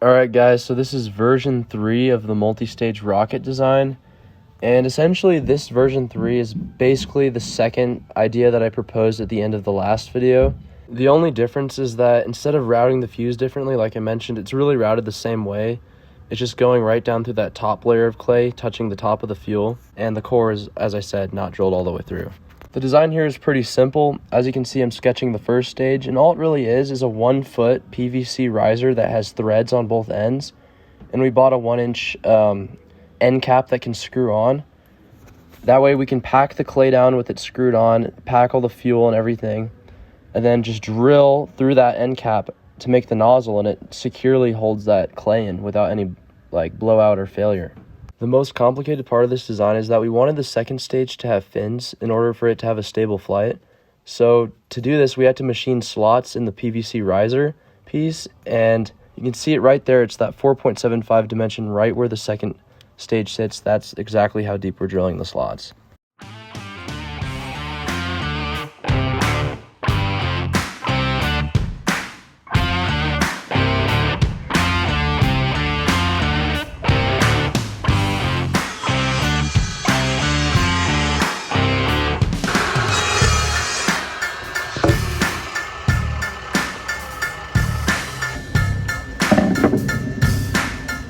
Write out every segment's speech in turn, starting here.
Alright guys, so this is version 3 of the multi-stage rocket design, and essentially this version 3 is basically the second idea that I proposed at the end of the last video. The only difference is that instead of routing the fuse differently, like I mentioned, it's really routed the same way. It's just going right down through that top layer of clay, touching the top of the fuel, and the core is, as I said, not drilled all the way through. The design here is pretty simple. As you can see, I'm sketching the first stage, and all it really is a 1-foot PVC riser that has threads on both ends. And we bought a 1-inch end cap that can screw on. That way we can pack the clay down with it screwed on, pack all the fuel and everything, and then just drill through that end cap to make the nozzle, and it securely holds that clay in without any blowout or failure. The most complicated part of this design is that we wanted the second stage to have fins in order for it to have a stable flight. So to do this, we had to machine slots in the PVC riser piece, and you can see it right there. It's that 4.75 dimension right where the second stage sits. That's exactly how deep we're drilling the slots.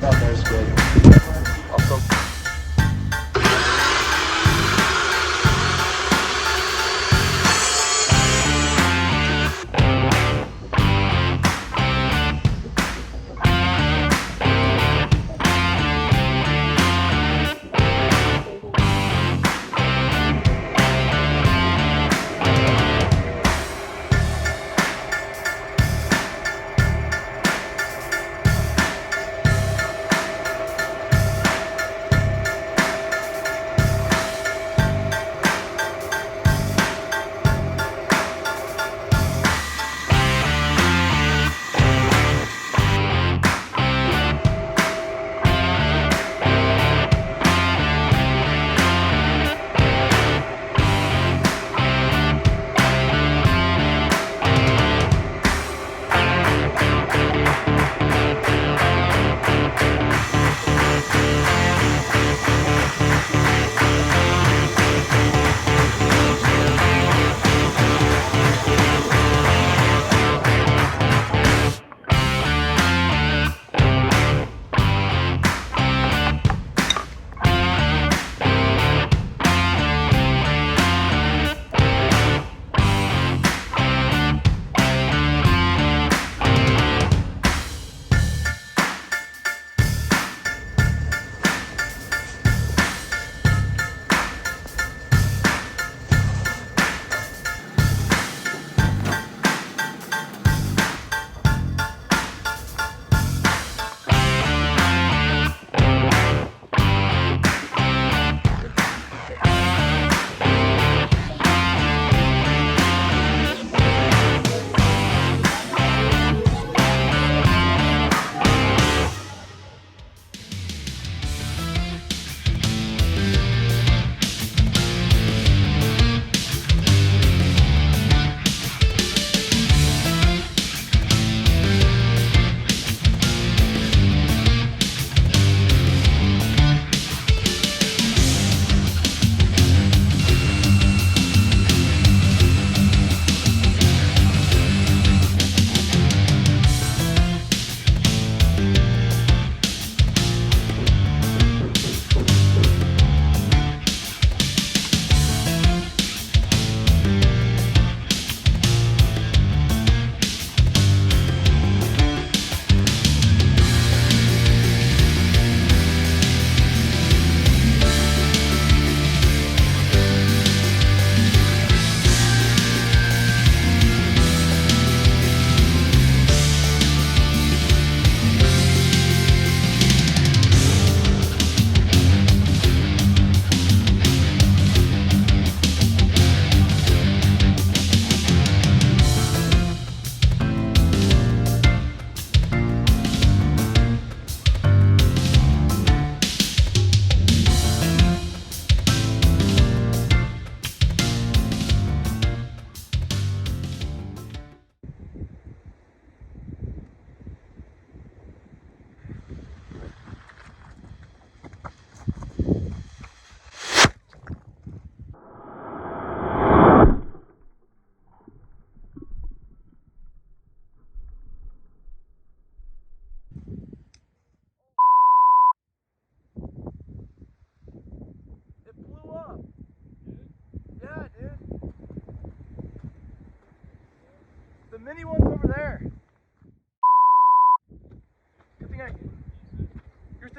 That there's good. Awesome.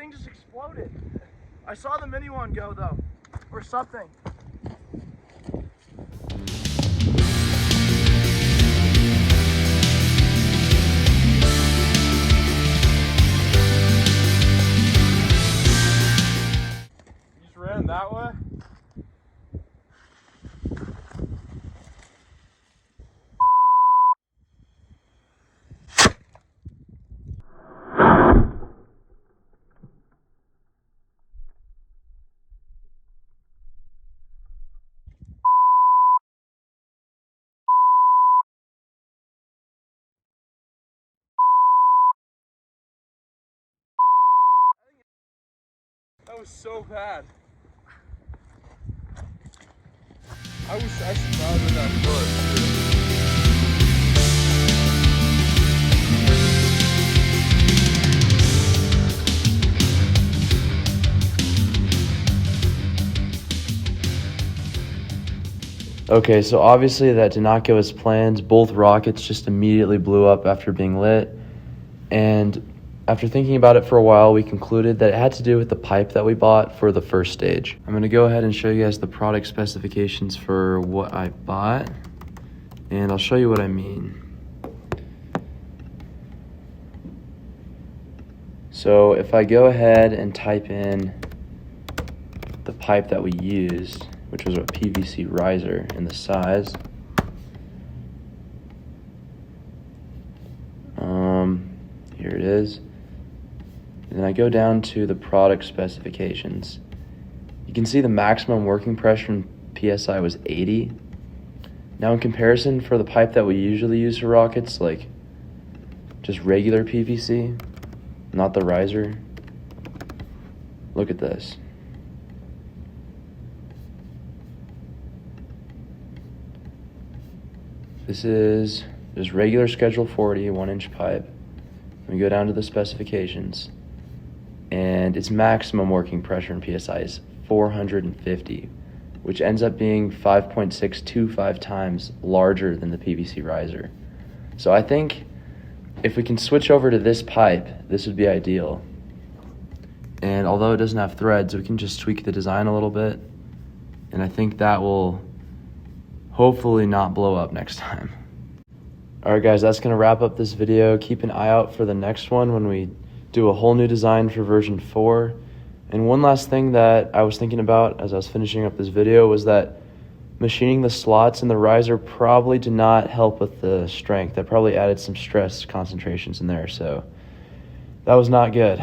thing just exploded. I saw the mini one go though, or something. You just ran that way? That was so bad. I wish I should not have been that close. Okay, so obviously that did not go as planned. Both rockets just immediately blew up after being lit. And after thinking about it for a while, we concluded that it had to do with the pipe that we bought for the first stage. I'm going to go ahead and show you guys the product specifications for what I bought, and I'll show you what I mean. So if I go ahead and type in the pipe that we used, which was a PVC riser, and the size, here it is. And then I go down to the product specifications. You can see the maximum working pressure in PSI was 80. Now in comparison, for the pipe that we usually use for rockets, like just regular PVC, not the riser, look at this. This is just regular Schedule 40, 1-inch pipe. We go down to the specifications, and its maximum working pressure in PSI is 450, which ends up being 5.625 times larger than the PVC riser. So I think if we can switch over to this pipe, this would be ideal. And although it doesn't have threads, we can just tweak the design a little bit, and I think that will hopefully not blow up next time. Alright guys, that's going to wrap up this video. Keep an eye out for the next one when we do a whole new design for version 4. And one last thing that I was thinking about as I was finishing up this video was that machining the slots in the riser probably did not help with the strength. That probably added some stress concentrations in there, so that was not good.